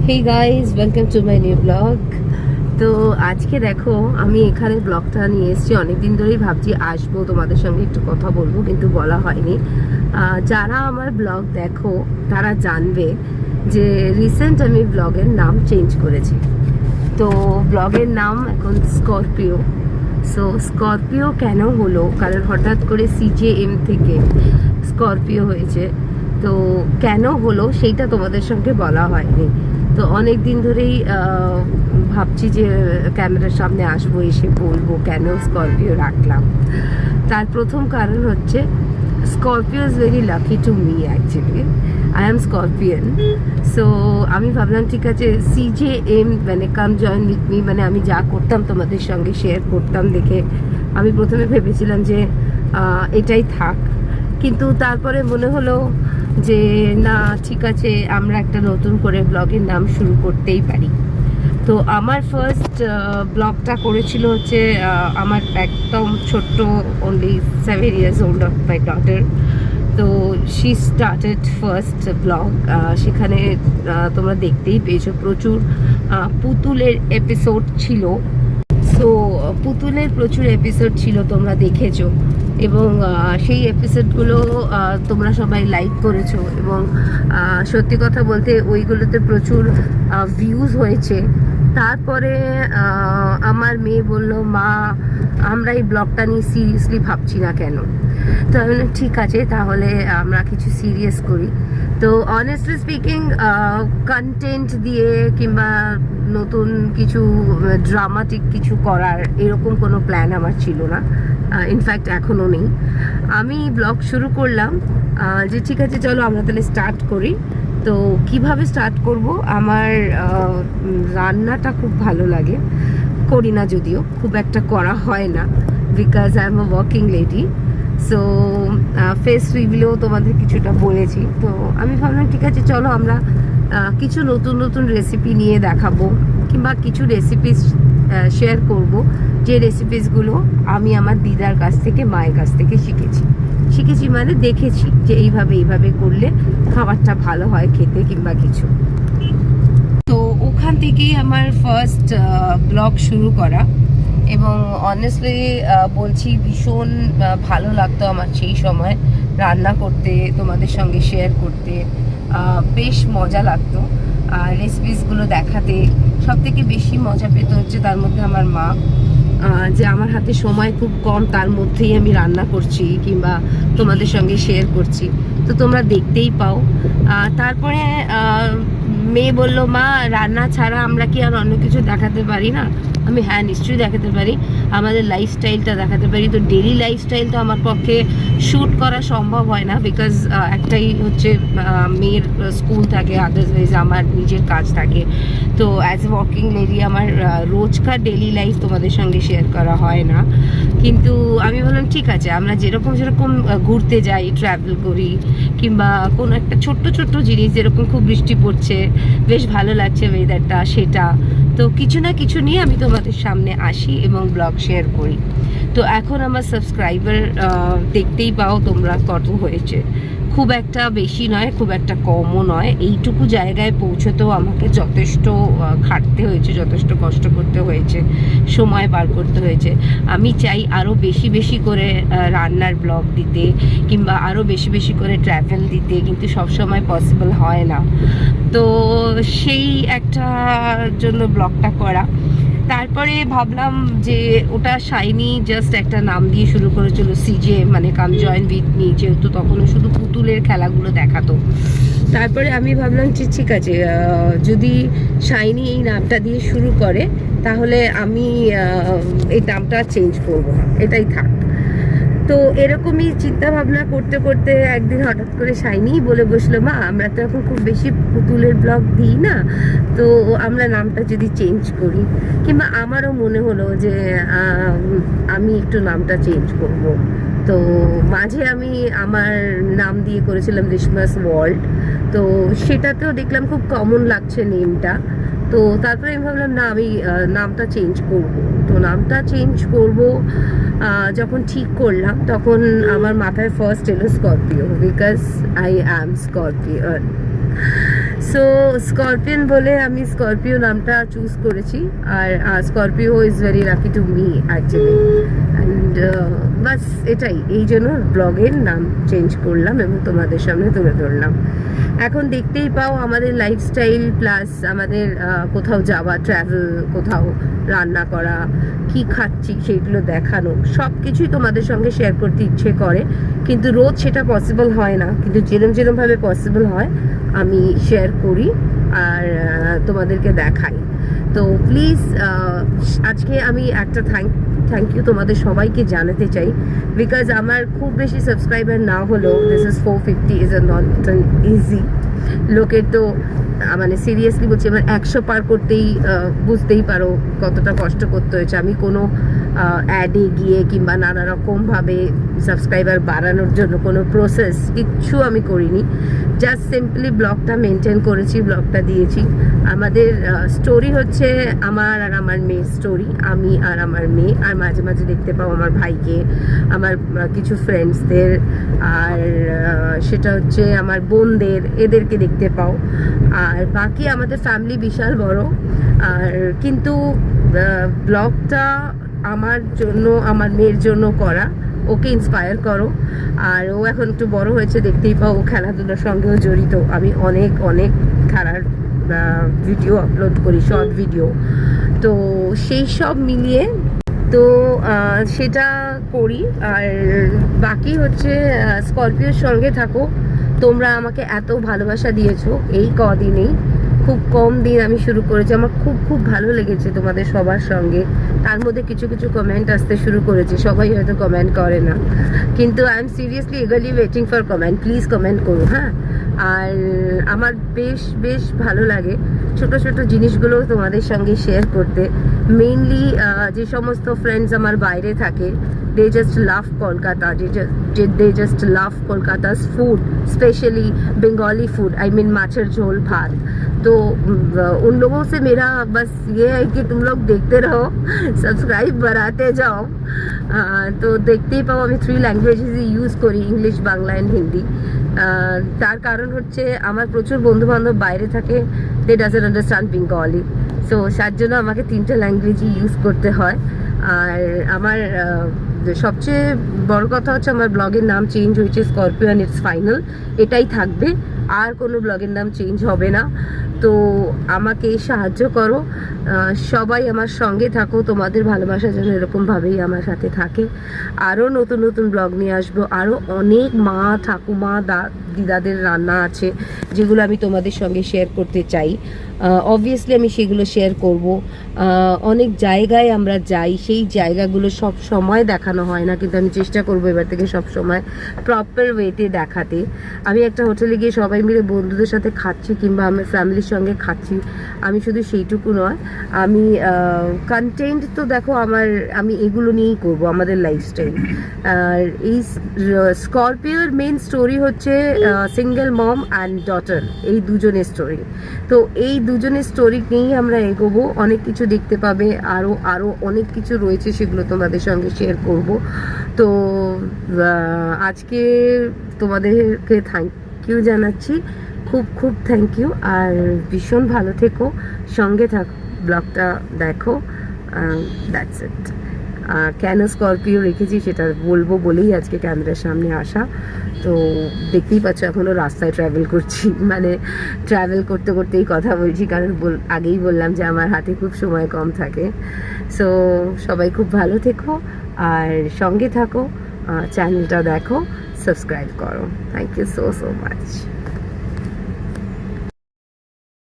Hey guys, welcome to my new blog. তো আজকে দেখো আমি এখানে ব্লগটা নিয়ে এসেছি। অনেকদিন ধরেই ভাবছি আসবো, তোমাদের সঙ্গে একটু কথা বলবো, কিন্তু বলা হয়নি। যারা আমার ব্লগ দেখো তারা জানবে যে রিসেন্ট আমি ব্লগের নাম চেঞ্জ করেছি। তো ব্লগের নাম এখন স্করপিও। সো স্করপিও কেন হলো, কারণ হঠাৎ করে CJM থেকে স্করপিও হয়েছে। তো কেন হলো সেইটা তোমাদের সঙ্গে বলা হয়নি। তো অনেক দিন ধরেই ভাবছি যে ক্যামেরার সামনে আসবো, এসে বলবো কেন স্করপিও রাখলাম। তার প্রথম কারণ হচ্ছে Scorpio is very lucky to me. Actually I am scorpion. So আমি ভাবলাম ঠিক আছে, CJM মানে কাম জয়েন উইথ মি, মানে আমি যা করতাম তোমাদের সঙ্গে শেয়ার করতাম দেখে আমি প্রথমে ভেবেছিলাম যে এটাই থাক, কিন্তু তারপরে মনে হলো যে না, ঠিক আছে, আমরা একটা নতুন করে ব্লগের নাম শুরু করতেই পারি। তো আমার ফার্স্ট ব্লগটা করেছিল হচ্ছে আমার একদম ছোট্ট, only 7 years old of my daughter. তো শি স্টার্টেড ফার্স্ট ব্লগ। সেখানে তোমরা দেখতেই পেয়েছো প্রচুর পুতুলের এপিসোড ছিল। সো পুতুলের প্রচুর এপিসোড ছিল, তোমরা দেখেছো, এবং সেই এপিসোডগুলো তোমরা সবাই লাইক করেছো, এবং সত্যি কথা বলতে ওইগুলোতে প্রচুর ভিউজ হয়েছে। তারপরে আমার মেয়ে বলল, মা আমরা এই ব্লগটা নিয়ে সিরিয়াসলি ভাবছি না কেন। তো আমি বললাম ঠিক আছে, তাহলে আমরা কিছু সিরিয়াস করি। তো অনেস্টলি স্পিকিং, কন্টেন্ট দিয়ে কিংবা নতুন কিছু ড্রামাটিক কিছু করার এরকম কোনো প্ল্যান আমার ছিল না। ইনফ্যাক্ট এখনও নেই। আমি ব্লগ শুরু করলাম যে ঠিক আছে চলো আমরা তাহলে স্টার্ট করি। তো কিভাবে স্টার্ট করব, আমার রান্নাটা খুব ভালো লাগে, করি না যদিও, খুব একটা করা হয় না, because I am a working lady. So face রিভিলেও তোমাদের কিছুটা বলেছি। তো আমি ভাবলাম ঠিক আছে চলো আমরা কিছু নতুন নতুন রেসিপি নিয়ে দেখাবো, কিংবা কিছু রেসিপিস শেয়ার করব, যে রেসিপিসগুলো আমি আমার দিদার কাছ থেকে, মায়ের কাছ থেকে শিখেছি মানে দেখেছি যে এইভাবে করলে খাবারটা ভালো হয় খেতে কিংবা কিছু। তো ওখান থেকেই আমার ফার্স্ট ব্লগ শুরু করা, এবং অনেস্টলি বলছি ভীষণ ভালো লাগতো আমার সেই সময় রান্না করতে, তোমাদের সঙ্গে শেয়ার করতে বেশ মজা লাগতো। আর রেসিপিসগুলো দেখাতে সব থেকে বেশি মজা পেত হচ্ছে তার মধ্যে আমার মা, যে আমার হাতে সময় খুব কম, তার মধ্যেই আমি রান্না করছি কিংবা তোমাদের সঙ্গে শেয়ার করছি, তো তোমরা দেখতেই পাও। তারপরে মেয়ে বলল, মা রান্না ছাড়া আমরা কি আর অন্য কিছু দেখাতে পারি না? আমি হ্যাঁ নিশ্চয়ই দেখাতে পারি, আমাদের লাইফস্টাইলটা দেখাতে পারি। তো ডেলি লাইফস্টাইল তো আমার পক্ষে শ্যুট করা সম্ভব হয় না, বিকজ একটাই হচ্ছে মেয়ের স্কুল থাকে, আদারওয়াইজ আমার নিজের কাজ থাকে। তো অ্যাজ এ ওয়ার্কিং লেডি আমার রোজকার ডেলি লাইফ তোমাদের সঙ্গে শেয়ার করা হয় না। কিন্তু আমি বললাম ঠিক আছে, আমরা যেরকম ঘুরতে যাই, ট্রাভেল করি, কিংবা কোনো একটা ছোট্ট জিনিস, যেরকম খুব বৃষ্টি পড়ছে, বেশ ভালো লাগছে ওয়েদারটা, সেটা তো কিছু না কিছু নিয়ে আমি তোমাদের সামনে আসি এবং ব্লগ শেয়ার করি। তো এখন আমার সাবস্ক্রাইবার দেখতেই পাও তোমরা কত হয়েছে। খুব একটা বেশি নয়, খুব একটা কমও নয়। এইটুকু জায়গায় পৌঁছতেও আমাকে যথেষ্ট খাটতে হয়েছে, যথেষ্ট কষ্ট করতে হয়েছে, সময় পার করতে হয়েছে। আমি চাই আরও বেশি করে রান্নার ব্লগ দিতে, কিংবা আরও বেশি করে ট্র্যাভেল দিতে, কিন্তু সবসময় পসিবল হয় না। তো সেই একটা জন্য ব্লগটা করা। তারপরে ভাবলাম যে ওটা শাইনি জাস্ট একটা নাম দিয়ে শুরু করেছিল, CJM মানে কাম জয়েন উইথ মি, যেহেতু তখনও শুধু পুতুলের খেলাগুলো দেখাতো। তারপরে আমি ভাবলাম যে ঠিক আছে, যদি শাইনি এই নামটা দিয়ে শুরু করে তাহলে আমি এই নামটা চেঞ্জ করব না, এটাই থাক। তো এরকমই চিন্তা ভাবনা করতে করতে একদিন হঠাৎ করে শাইনিই বলে বসলো, মা আমরা তো এখন খুব বেশি পুতুলের ব্লগ দিই না, তো আমরা নামটা যদি চেঞ্জ করি। কিংবা আমারও মনে হলো যে আমি একটু নামটা চেঞ্জ করব। তো মাঝে আমি আমার নাম দিয়ে করেছিলাম রেশমাস ওয়ার্ল্ড, তো সেটাতেও দেখলাম খুব কমন লাগছে নেমটা। তো তারপরে আমি ভাবলাম না, আমি নামটা চেঞ্জ করব। তো নামটা চেঞ্জ করব যখন ঠিক করলাম, তখন আমার মাথায় ফার্স্ট এলো Scorpio, because I am Scorpio. So scorpion বলে আমি স্করপিও নামটা চুজ করেছি, আর Scorpio is very lucky to me actually, and বাস এটাই, এই জন্য ব্লগের নাম চেঞ্জ করলাম এবং তোমাদের সামনে তুলে ধরলাম। এখন দেখতেই পাও আমাদের লাইফস্টাইল প্লাস আমাদের কোথাও যাওয়া, ট্রাভেল, কোথাও রান্না করা, কি খাচ্ছি সেগুলো দেখানো, সব কিছুই তোমাদের সঙ্গে শেয়ার করতে ইচ্ছে করে, কিন্তু রোজ সেটা পসিবল হয় না, কিন্তু যেরমভাবে পসিবল হয় আমি শেয়ার করি আর তোমাদেরকে দেখাই। তো প্লিজ আজকে আমি একটা থ্যাংক ইউ তোমাদের সবাইকে জানাতে চাই, বিকজ আমার খুব বেশি সাবস্ক্রাইবার না হলেও this is 450 is not easy. লোকের তো মানে সিরিয়াসলি বলছি, আমার 100 পার করতেই বুঝতেই পারো কতটা কষ্ট করতে হয়েছে। আমি কোনো অ্যাডে গিয়ে কিংবা নানা রকমভাবে সাবস্ক্রাইবার বাড়ানোর জন্য কোনো প্রসেস কিচ্ছু আমি করিনি, জাস্ট সিম্পলি ব্লগটা মেনটেন করেছি, ব্লগটা দিয়েছি। আমাদের স্টোরি হচ্ছে আমার আর আমার মেয়ের স্টোরি, আমি আর আমার মেয়ে, আর মাঝে মাঝে দেখতে পাও আমার ভাইকে, আমার কিছু ফ্রেন্ডসদের, আর সেটা হচ্ছে আমার বোনদের, এদেরকে দেখতে পাও। আর বাকি আমাদের ফ্যামিলি বিশাল বড়, আর কিন্তু ব্লগটা আমার জন্য, আমার মেয়ের জন্য করা, ওকে ইন্সপায়ার করো। আর ও এখন একটু বড় হয়েছে, দেখতেই পাও, ও খেলাধুলার সঙ্গেও জড়িত। আমি অনেক অনেক খেলার ভিডিও আপলোড করি, শর্ট ভিডিও, তো সেই সব মিলিয়ে তো সেটা করি। আর বাকি হচ্ছে স্করপিওর সঙ্গে থাকো, তোমরা আমাকে এত ভালোবাসা দিয়েছো এই কদিনেই, খুব কম দিন আমি শুরু করেছি, আমার খুব খুব ভালো লেগেছে তোমাদের সবার সঙ্গে। তার মধ্যে কিছু কিছু কমেন্ট আসতে শুরু করেছে, সবাই হয়তো কমেন্ট করে না, কিন্তু I am seriously eagerly waiting for comment, please comment করো। হ্যাঁ, আর আমার বেশ বেশ ভালো লাগে ছোট ছোট জিনিসগুলো তোমাদের সঙ্গে শেয়ার করতে। মেইনলি যে সমস্ত ফ্রেন্ডস আমার বাইরে থাকে, they just love Kolkata, they just love Kolkata's food, especially Bengali food, I mean माछर झोल भात। तो उन लोगों से मेरा बस ये है कि तुम लोग देखते रहो, सब्सक्राइब बढ़ाते जाओ। তো দেখতেই পাও আমি 3 ল্যাঙ্গুয়েজেসই ইউজ করি, ইংলিশ, বাংলা অ্যান্ড হিন্দি। তার কারণ হচ্ছে আমার প্রচুর বন্ধু বান্ধব বাইরে থাকে, দে ডাজন্ট আন্ডারস্ট্যান্ড বেঙ্গলি, সো তার জন্য আমাকে 3টে ল্যাঙ্গুয়েজই ইউজ করতে হয়। আর আমার সবচেয়ে বড় কথা হচ্ছে আমার ব্লগের নাম চেঞ্জ হয়েছে, স্করপিও অ্যান্ড ইটস ফাইনাল, এটাই থাকবে, আর কোনো ব্লগের নাম চেঞ্জ হবে না। তো আমাকে সাহায্য করো, সবাই আমার সঙ্গে থাকো, তোমাদের ভালোবাসা যেন এরকমভাবেই আমার সাথে থাকে। আরও নতুন নতুন ব্লগ নিয়ে আসবো, আরও অনেক মা, ঠাকুমা, দিদাদের রান্না আছে যেগুলো আমি তোমাদের সঙ্গে শেয়ার করতে চাই। অবভিয়াসলি আমি সেগুলো শেয়ার করব। অনেক জায়গায় আমরা যাই, সেই জায়গাগুলো সব সময় দেখানো হয় না, কিন্তু আমি চেষ্টা করবো এবার থেকে সব সময় প্রপার ওয়েতে দেখাতে। আমি একটা হোটেলে গিয়ে সবাই মিলে বন্ধুদের সাথে খাচ্ছি কিংবা আমার ফ্যামিলির সঙ্গে খাচ্ছি, আমি শুধু সেইটুকু নয়, আমি কন্টেন্ট তো দেখো আমি এগুলো নিয়েই করবো, আমাদের লাইফস্টাইল। আর এই স্করপিওর মেন স্টোরি হচ্ছে সিঙ্গেল মম অ্যান্ড ডটার, এই দুজনের স্টোরি। তো এই দুজনের স্টোরি নিয়েই আমরা এগোবো, অনেক কিছু দেখতে পাবে, আরও অনেক কিছু রয়েছে, সেগুলো তোমাদের সঙ্গে শেয়ার করব। তো আজকে তোমাদেরকে থ্যাংক ইউ জানাচ্ছি, খুব খুব থ্যাংক ইউ। আর ভীষণ ভালো থেকো, সঙ্গে থাকো, ব্লগটা দেখো, দ্যাটস ইট। কেন স্করপিও রেখেছি সেটা বলবো বলেই আজকে ক্যামেরার সামনে আসা। তো দেখতেই পাচ্ছ এখনও রাস্তায় ট্রাভেল করছি, মানে ট্রাভেল করতে করতেই কথা বলছি, কারণ আগেই বললাম যে আমার হাতে খুব সময় কম থাকে। সো সবাই খুব ভালো থেকো আর সঙ্গে থাকো, চ্যানেলটা দেখো, সাবস্ক্রাইব করো। Thank you so much.